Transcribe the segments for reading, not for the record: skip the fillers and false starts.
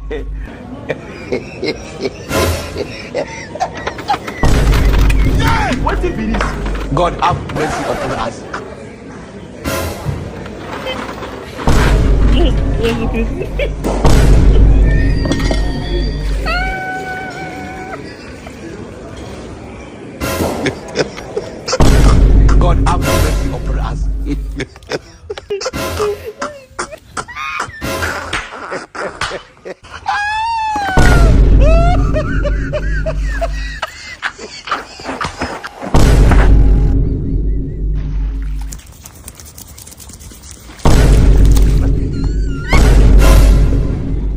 What if it is? God have mercy upon us. God have mercy upon us.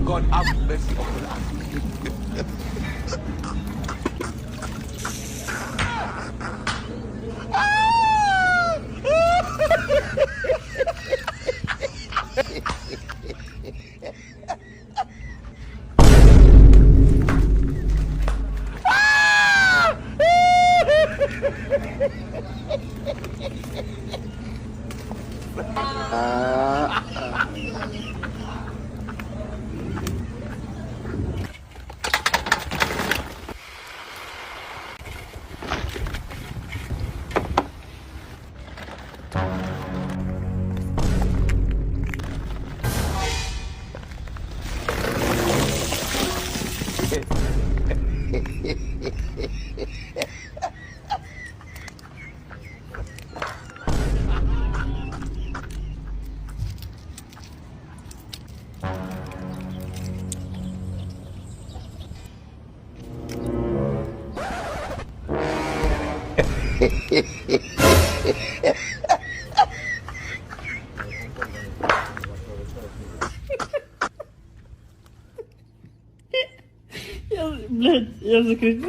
God have mercy upon us. Блядь, я закричу.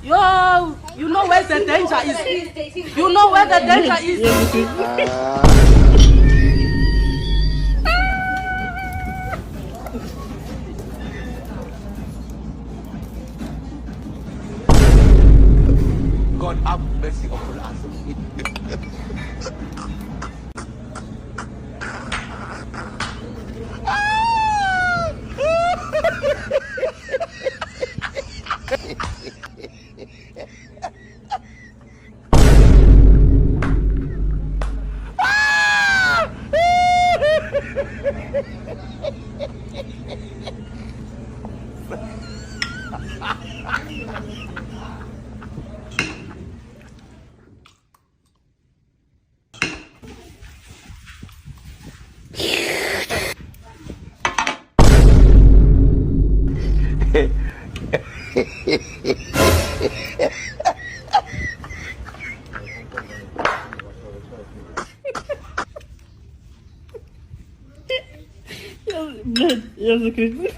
Yo, you know where the danger is. You know where the danger is. God have mercy upon us. Блядь, я закричу.